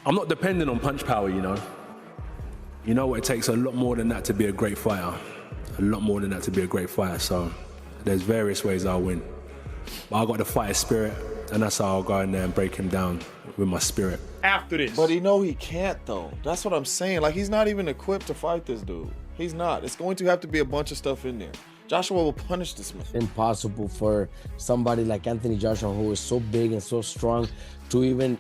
I'm not dependent on punch power, you know. You know what, it takes a lot more than that to be a great fighter. A lot more than that to be a great fighter, so there's various ways I'll win. But I got the fighter spirit, and that's how I'll go in there and break him down with my spirit. After this. But he can't, though. That's what I'm saying. Like, he's not even equipped to fight this dude. He's not. It's going to have to be a bunch of stuff in there. Joshua will punish this man. Impossible for somebody like Anthony Joshua, who is so big and so strong, to even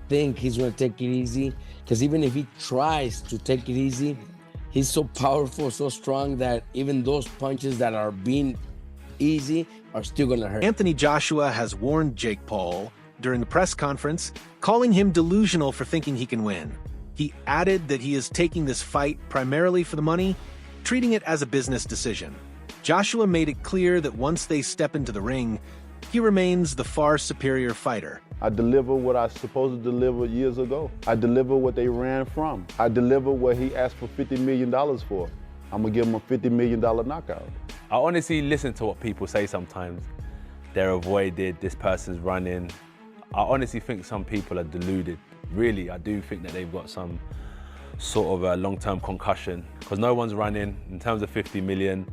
think he's going to take it easy. Because even if he tries to take it easy, he's so powerful, so strong that even those punches that are being easy are still going to hurt. Anthony Joshua has warned Jake Paul during a press conference, calling him delusional for thinking he can win. He added that he is taking this fight primarily for the money, treating it as a business decision. Joshua made it clear that once they step into the ring, he remains the far superior fighter. I deliver what I was supposed to deliver years ago. I deliver what they ran from. I deliver what he asked for $50 million for. I'm gonna give him a $50 million knockout. I honestly listen to what people say sometimes. They're avoided, this person's running. I honestly think some people are deluded. Really, I do think that they've got some sort of a long-term concussion, because no one's running. In terms of 50 million,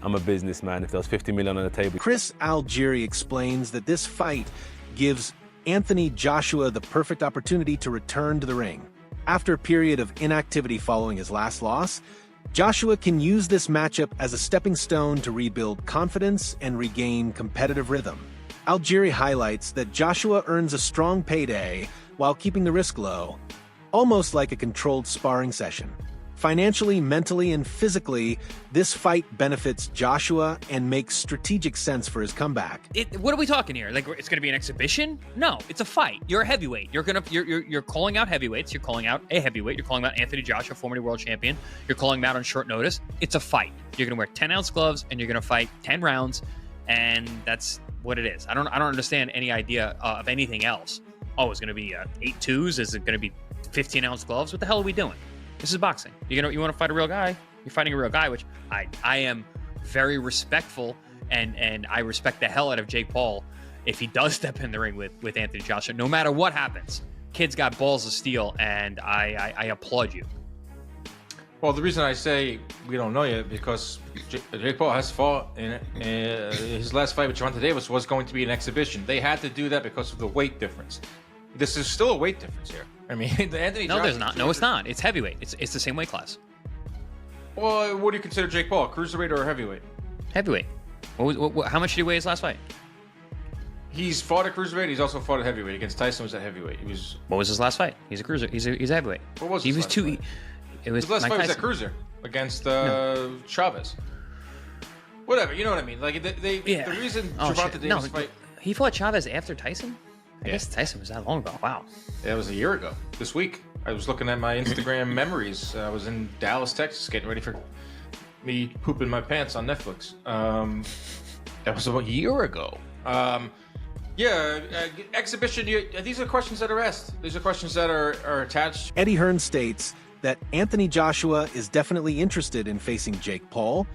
I'm a businessman. If there was 50 million on the table. Chris Algieri explains that this fight gives Anthony Joshua the perfect opportunity to return to the ring. After a period of inactivity following his last loss, Joshua can use this matchup as a stepping stone to rebuild confidence and regain competitive rhythm. Algieri highlights that Joshua earns a strong payday while keeping the risk low, almost like a controlled sparring session. Financially, mentally, and physically, this fight benefits Joshua and makes strategic sense for his comeback. What are we talking here? Like, it's going to be an exhibition? No, it's a fight. You're a heavyweight. You're calling out heavyweights. You're calling out a heavyweight. You're calling out Anthony Joshua, former world champion. You're calling him out on short notice. It's a fight. You're going to wear 10-ounce gloves and you're going to fight 10 rounds, and that's what it is. I don't understand any idea of anything else. Oh, it's going to be 8-2s? Is it going to be 15-ounce gloves? What the hell are we doing? This is boxing. You want to fight a real guy? You're fighting a real guy, which I am very respectful, and I respect the hell out of Jake Paul if he does step in the ring with Anthony Joshua. No matter what happens, kid's got balls of steel, and I applaud you. Well, the reason I say we don't know yet, because Jake Paul has fought in his last fight with Gervonta Davis was going to be an exhibition. They had to do that because of the weight difference. This is still a weight difference here. I mean, the Anthony No, Joshua, there's not. No, it's not. It's heavyweight. It's the same weight class. Well, what do you consider Jake Paul? Cruiserweight or heavyweight? Heavyweight. How much did he weigh his last fight? He's fought at cruiserweight. He's also fought at heavyweight. Against Tyson was at heavyweight. What was his last fight? He's a cruiser. He's a heavyweight. What was he his was last two. fight? It was his last Mike fight was Tyson. at cruiser against Chavez. Whatever, you know what I mean. Like the reason Gervonta Davis fight. He fought Chavez after Tyson. I guess Tyson was that long ago. Wow. Yeah, it was a year ago. This week, I was looking at my Instagram memories. I was in Dallas, Texas, getting ready for me pooping my pants on Netflix. That was about a year ago. Exhibition. These are questions that are asked. These are questions that are attached. Eddie Hearn states that Anthony Joshua is definitely interested in facing Jake Paul,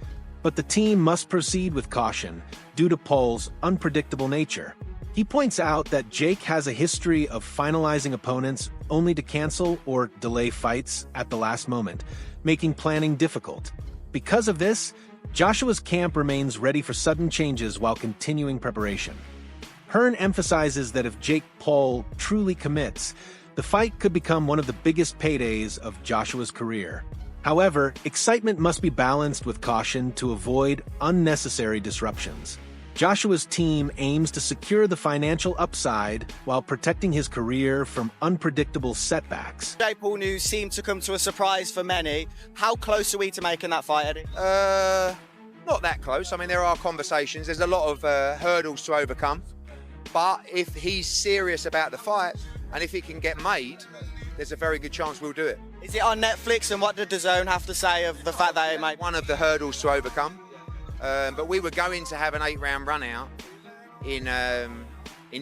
but the team must proceed with caution due to Paul's unpredictable nature. He points out that Jake has a history of finalizing opponents only to cancel or delay fights at the last moment, making planning difficult. Because of this, Joshua's camp remains ready for sudden changes while continuing preparation. Hearn emphasizes that if Jake Paul truly commits, the fight could become one of the biggest paydays of Joshua's career. However, excitement must be balanced with caution to avoid unnecessary disruptions. Joshua's team aims to secure the financial upside while protecting his career from unpredictable setbacks. Jake Paul news seemed to come to a surprise for many. How close are we to making that fight, Eddie? Not that close. I mean, there are conversations. There's a lot of hurdles to overcome. But if he's serious about the fight, and if it can get made, there's a very good chance we'll do it. Is it on Netflix, and what did DAZN have to say of the fact that it made? One of the hurdles to overcome. But we were going to have an 8-round run out in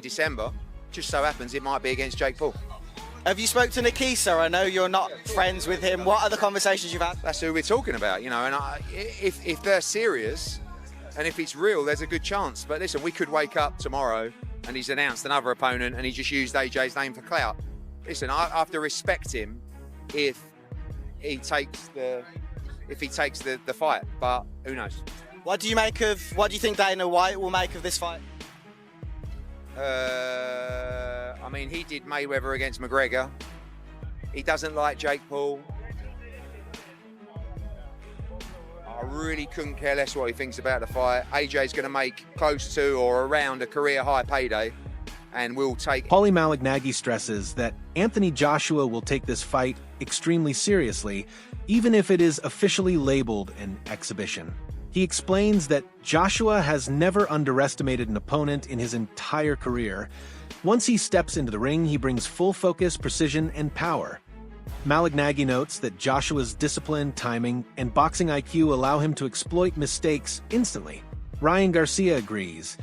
December. Just so happens it might be against Jake Paul. Have you spoke to Nikisa? I know you're not friends with him. What are the conversations you've had? That's who we're talking about, you know. And if they're serious and if it's real, there's a good chance. But listen, we could wake up tomorrow and he's announced another opponent and he just used AJ's name for clout. listen, I have to respect him if he takes the fight, but who knows? What do you think Dana White will make of this fight? I mean, he did Mayweather against McGregor. He doesn't like Jake Paul. I really couldn't care less what he thinks about the fight. AJ's going to make close to or around a career high payday, and we'll take. Paulie Malignaggi stresses that Anthony Joshua will take this fight extremely seriously, even if it is officially labeled an exhibition. He explains that Joshua has never underestimated an opponent in his entire career. Once he steps into the ring, he brings full focus, precision, and power. Malignaggi notes that Joshua's discipline, timing, and boxing IQ allow him to exploit mistakes instantly. Ryan Garcia agrees,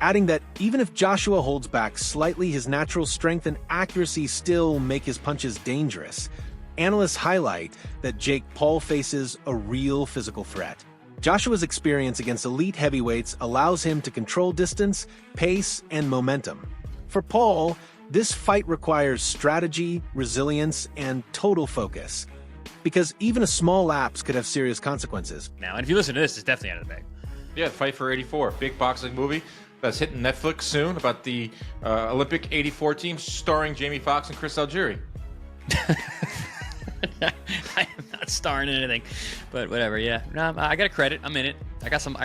adding that even if Joshua holds back slightly, his natural strength and accuracy still make his punches dangerous. Analysts highlight that Jake Paul faces a real physical threat. Joshua's experience against elite heavyweights allows him to control distance, pace, and momentum. For Paul, this fight requires strategy, resilience, and total focus, because even a small lapse could have serious consequences. Now, and if you listen to this, it's definitely out of the bag. Yeah, Fight for 84, big boxing movie that's hitting Netflix soon about the Olympic 84 team starring Jamie Foxx and Chris Algieri. I am not starring in anything, but whatever. Yeah, no, I got a credit. I'm in it. I got some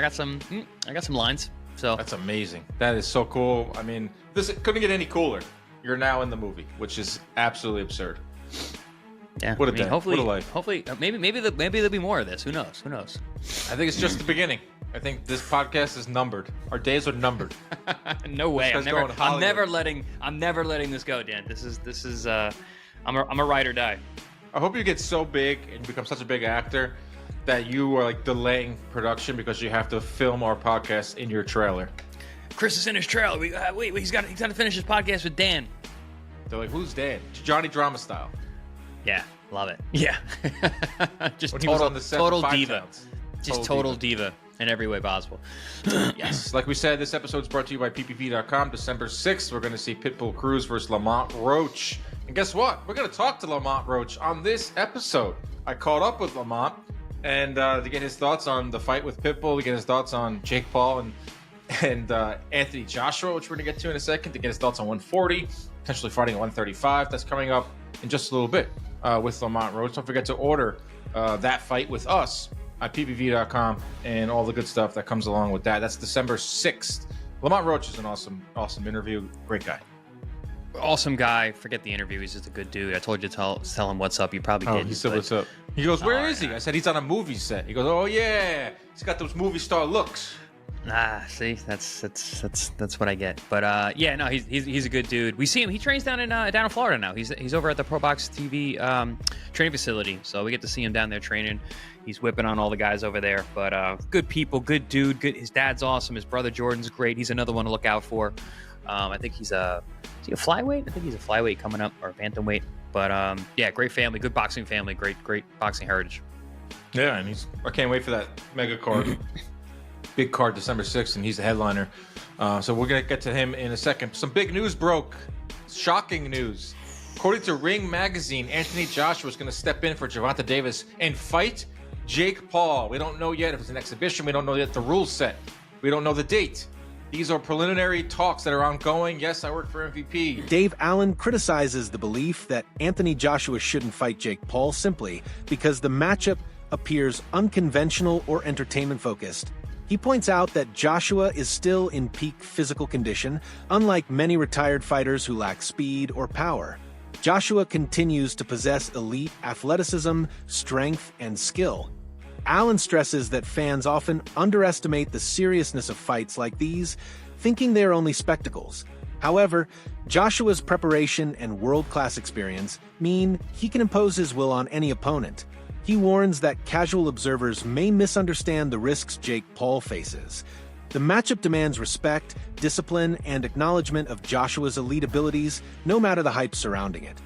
lines. So that's amazing. That is so cool. I mean, this couldn't get any cooler. You're now in the movie, which is absolutely absurd. Yeah, what a day. Hopefully, what a life. Hopefully, maybe there'll be more of this. Who knows? Who knows? I think it's just the beginning. I think this podcast is numbered. Our days are numbered. No way. I'm never letting this go, Dan. This is. I'm a ride or die. I hope you get so big and become such a big actor that you are like delaying production because you have to film our podcast in your trailer. Chris is in his trailer. Wait, he's got to finish his podcast with Dan. They're like, who's Dan? Johnny Drama style. Yeah, love it. Yeah, just when total diva. Just total diva in every way possible. Yes, like we said, this episode is brought to you by PPV.com. December 6th, we're going to see Pitbull Cruz versus Lamont Roach. And guess what? We're going to talk to Lamont Roach on this episode. I caught up with Lamont and to get his thoughts on the fight with Pitbull, to get his thoughts on Jake Paul and Anthony Joshua, which we're going to get to in a second, to get his thoughts on 140, potentially fighting at 135. That's coming up in just a little bit with Lamont Roach. Don't forget to order that fight with us at ppv.com and all the good stuff that comes along with that. That's December 6th. Lamont Roach is an awesome interview. Great guy. Awesome guy. Forget the interview. He's just a good dude. I told you to tell him what's up. You probably didn't. He said what's up. He goes, where is he? I said, he's on a movie set. He goes, oh yeah, he's got those movie star looks. See, that's what I get. But yeah, no, he's a good dude. We see him. He trains down in Florida now. He's over at the Pro Box TV training facility, so we get to see him down there training. He's whipping on all the guys over there. But good people, good dude. Good. His dad's awesome. His brother Jordan's great. He's another one to look out for. I think is he a flyweight? I think he's a flyweight coming up, or a bantamweight. But yeah, great family, good boxing family, great boxing heritage. Yeah, and I can't wait for that mega card. Big card December 6th, and he's the headliner. So we're going to get to him in a second. Some big news broke. Shocking news. According to Ring Magazine, Anthony Joshua is going to step in for Gervonta Davis and fight Jake Paul. We don't know yet if it's an exhibition. We don't know yet the rules set. We don't know the date. These are preliminary talks that are ongoing. Yes, I work for MVP. Dave Allen criticizes the belief that Anthony Joshua shouldn't fight Jake Paul simply because the matchup appears unconventional or entertainment-focused. He points out that Joshua is still in peak physical condition, unlike many retired fighters who lack speed or power. Joshua continues to possess elite athleticism, strength, and skill. Allen stresses that fans often underestimate the seriousness of fights like these, thinking they're only spectacles. However, Joshua's preparation and world-class experience mean he can impose his will on any opponent. He warns that casual observers may misunderstand the risks Jake Paul faces. The matchup demands respect, discipline, and acknowledgement of Joshua's elite abilities, no matter the hype surrounding it.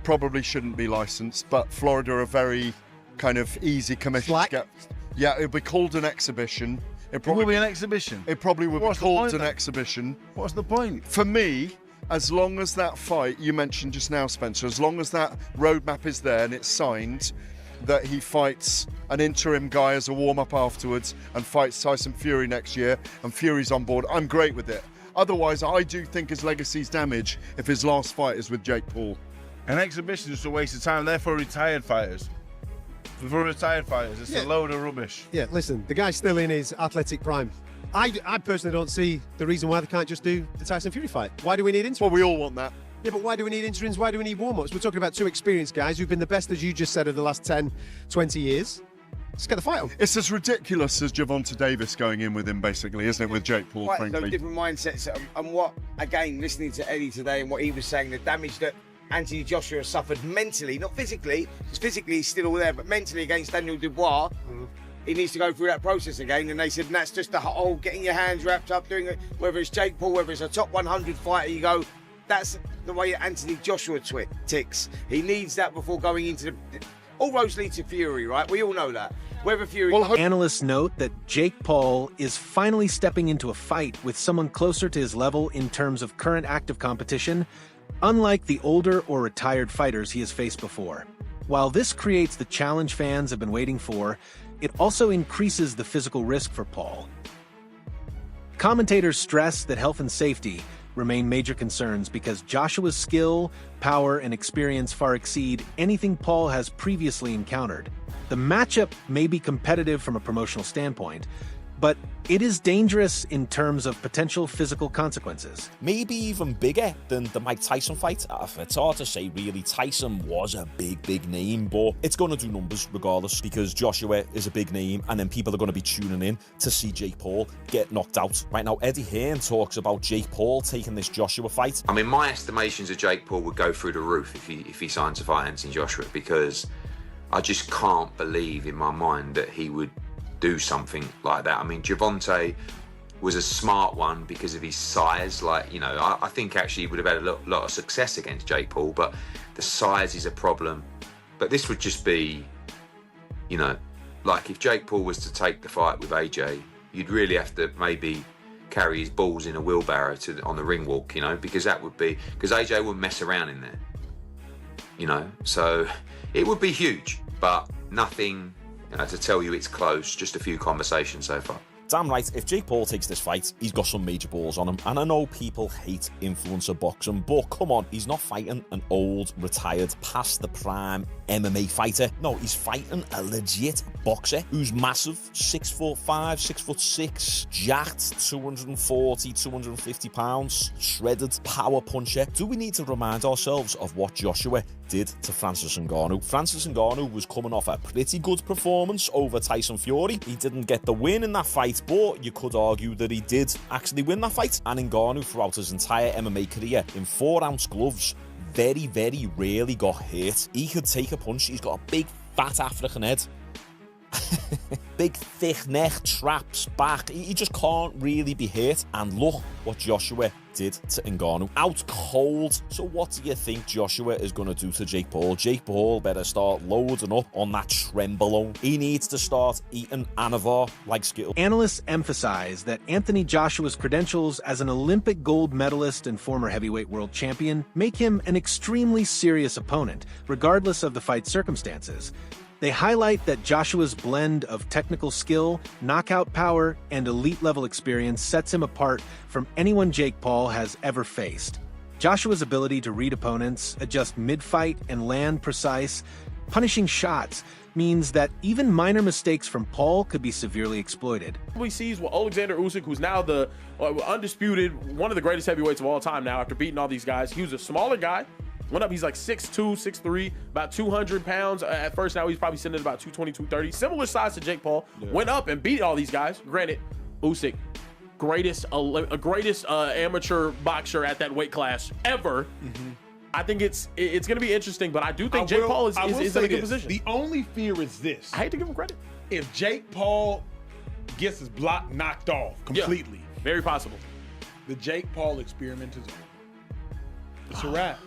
Probably shouldn't be licensed, but Florida are very kind of easy commission to get. Yeah, it'll be called an exhibition. It will be an exhibition. It probably will be called an exhibition. What's the point? For me, as long as that fight you mentioned just now, Spencer, as long as that roadmap is there and it's signed, that he fights an interim guy as a warm-up afterwards and fights Tyson Fury next year, and Fury's on board, I'm great with it. Otherwise, I do think his legacy's damaged if his last fight is with Jake Paul. An exhibition is a waste of time. They're for retired fighters. For retired fighters, it's a load of rubbish. Yeah, listen, the guy's still in his athletic prime. I personally don't see the reason why they can't just do the Tyson Fury fight. Why do we need interims? Well, we all want that. Yeah, but why do we need interims? Why do we need warm-ups? We're talking about two experienced guys who've been the best, as you just said, of the last 10, 20 years. Let's get the fight on. It's as ridiculous as Gervonta Davis going in with him, basically, isn't it, with Jake Paul, Quite frankly? no different mindsets. And what, again, listening to Eddie today and what he was saying, the damage that Anthony Joshua suffered mentally, not physically, because physically he's still all there, but mentally against Daniel Dubois, he needs to go through that process again. And they said, and that's just the whole getting your hands wrapped up, doing it, whether it's Jake Paul, whether it's a top 100 fighter, you go, that's the way Anthony Joshua ticks. He needs that before going into the... All roads lead to Fury, right? We all know that. Whether Fury... Analysts note that Jake Paul is finally stepping into a fight with someone closer to his level in terms of current active competition, unlike the older or retired fighters he has faced before. While this creates the challenge fans have been waiting for, it also increases the physical risk for Paul. Commentators stress that health and safety remain major concerns because Joshua's skill, power, and experience far exceed anything Paul has previously encountered. The matchup may be competitive from a promotional standpoint, but it is dangerous in terms of potential physical consequences. Maybe even bigger than the Mike Tyson fight. It's hard to say, really. Tyson was a big name, but it's going to do numbers regardless because Joshua is a big name, and then people are going to be tuning in to see Jake Paul get knocked out. Right now, Eddie Hearn talks about Jake Paul taking this Joshua fight. I mean, my estimations of Jake Paul would go through the roof if he signs to fight Anthony Joshua, because I just can't believe in my mind that he would do something like that. I mean, Gervonta was a smart one because of his size. Like, you know, I think actually he would have had a lot of success against Jake Paul, but the size is a problem. But this would just be, you know, like if Jake Paul was to take the fight with AJ, you'd really have to maybe carry his balls in a wheelbarrow on the ring walk, you know, because AJ wouldn't mess around in there, you know. So it would be huge, but nothing, you know, to tell you it's close, just a few conversations so far. Damn right, if Jake Paul takes this fight, he's got some major balls on him. And I know people hate influencer boxing, but come on, he's not fighting an old, retired, past the prime MMA fighter. No, he's fighting a legit boxer who's massive, 6'5", 6'6", jacked, 240, 250 pounds, shredded, power puncher. Do we need to remind ourselves of what Joshua did to Francis Ngannou? Francis Ngannou was coming off a pretty good performance over Tyson Fury. He didn't get the win in that fight, but you could argue that he did actually win that fight. And Ngannou, throughout his entire MMA career, in 4-ounce gloves, very rarely got hit. He could take a punch. He's got a big, fat African head. Big, thick neck, traps back. He just can't really be hit. And look what Joshua did to Ngannou. Out cold. So what do you think Joshua is going to do to Jake Paul? Jake Paul better start loading up on that Trenbolone. He needs to start eating Anavar like Skittles. Analysts emphasize that Anthony Joshua's credentials as an Olympic gold medalist and former heavyweight world champion make him an extremely serious opponent, regardless of the fight circumstances. They highlight that Joshua's blend of technical skill, knockout power, and elite-level experience sets him apart from anyone Jake Paul has ever faced. Joshua's ability to read opponents, adjust mid-fight, and land precise, punishing shots means that even minor mistakes from Paul could be severely exploited. We see what Alexander Usyk, who's now the undisputed, one of the greatest heavyweights of all time now after beating all these guys. He was a smaller guy. Went up, he's like 6'2", 6'3", about 200 pounds. At first, now he's probably sitting at about 220, 230. Similar size to Jake Paul. Yeah. Went up and beat all these guys. Granted, Usyk, greatest amateur boxer at that weight class ever. Mm-hmm. I think it's going to be interesting, but I do think Jake Paul is in a good position. The only fear is this. I hate to give him credit. If Jake Paul gets his block knocked off completely. Yeah, very possible. The Jake Paul experiment is over. It's a wrap.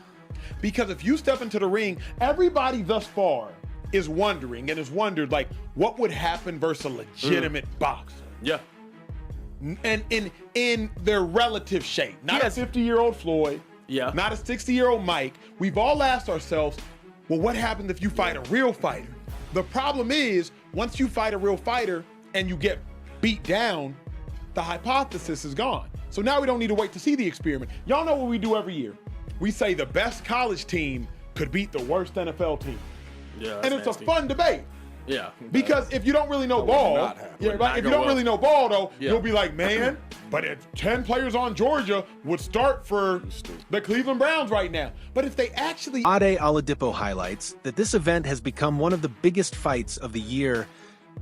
Because if you step into the ring, everybody thus far is wondering and has wondered, like, what would happen versus a legitimate boxer? Yeah. And in their relative shape. Not a 50-year-old Floyd, Yeah. Not a 60-year-old Mike. We've all asked ourselves, well, what happens if you fight a real fighter? The problem is, once you fight a real fighter and you get beat down, the hypothesis is gone. So now we don't need to wait to see the experiment. Y'all know what we do every year. We say the best college team could beat the worst NFL team. Yeah, and it's nasty. a fun debate. Yeah. Because if you don't really know ball, if you don't really know ball though, you'll be like, man, but if 10 players on Georgia would start for the Cleveland Browns right now. But if they actually... Ade Oladipo highlights that this event has become one of the biggest fights of the year,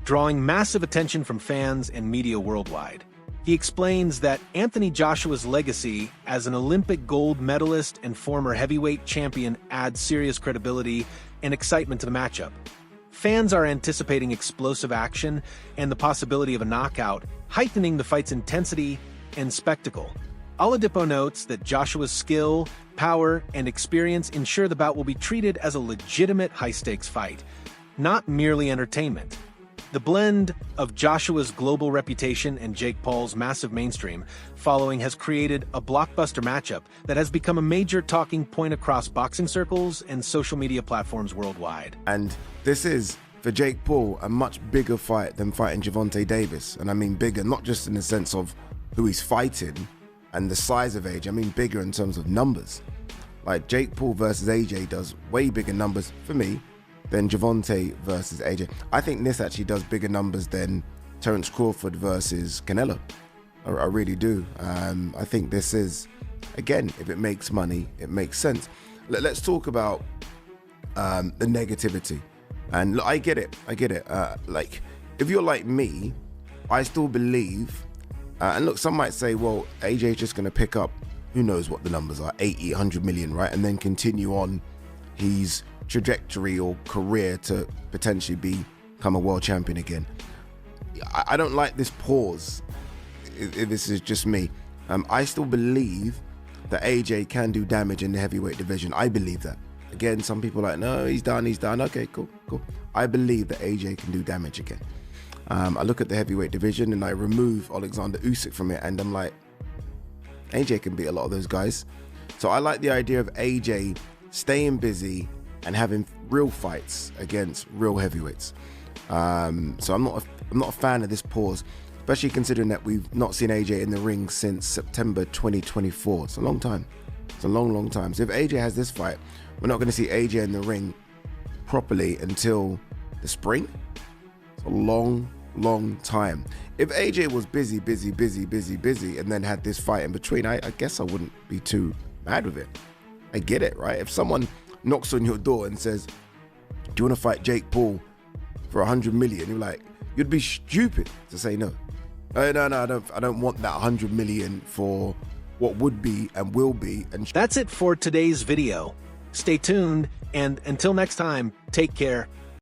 drawing massive attention from fans and media worldwide. He explains that Anthony Joshua's legacy as an Olympic gold medalist and former heavyweight champion adds serious credibility and excitement to the matchup. Fans are anticipating explosive action and the possibility of a knockout, heightening the fight's intensity and spectacle. Oladipo notes that Joshua's skill, power, and experience ensure the bout will be treated as a legitimate high-stakes fight, not merely entertainment. The blend of Joshua's global reputation and Jake Paul's massive mainstream following has created a blockbuster matchup that has become a major talking point across boxing circles and social media platforms worldwide. And this is, for Jake Paul, a much bigger fight than fighting Gervonta Davis. And I mean bigger, not just in the sense of who he's fighting and the size of AJ, I mean bigger in terms of numbers. Like Jake Paul versus AJ does way bigger numbers for me than Gervonta versus AJ. I think this actually does bigger numbers than Terence Crawford versus Canelo. I really do. I think this is, again, if it makes money, it makes sense. Let's talk about the negativity. And look, I get it. Like, if you're like me, I still believe, and look, some might say, well, AJ's just going to pick up, who knows what the numbers are, 80, 100 million, right? And then continue on his trajectory or career to potentially become a world champion again. I don't like this pause, if this is just me. I still believe that AJ can do damage in the heavyweight division. I believe that. Again, some people are like, no, he's done. Okay, cool. I believe that AJ can do damage again. I look at the heavyweight division and I remove Alexander Usyk from it and I'm like, AJ can beat a lot of those guys. So I like the idea of AJ staying busy and having real fights against real heavyweights. So I'm not a fan of this pause, especially considering that we've not seen AJ in the ring since September 2024. It's a long time. It's a long time. So if AJ has this fight, we're not going to see AJ in the ring properly until the spring. It's a long time. If AJ was busy, and then had this fight in between, I guess I wouldn't be too mad with it. I get it, right? If someone knocks on your door and says, do you want to fight Jake Paul for 100 million? You're like, you'd be stupid to say no. No, I don't want that 100 million for what would be and will be. And that's it for today's video. Stay tuned, and until next time, take care.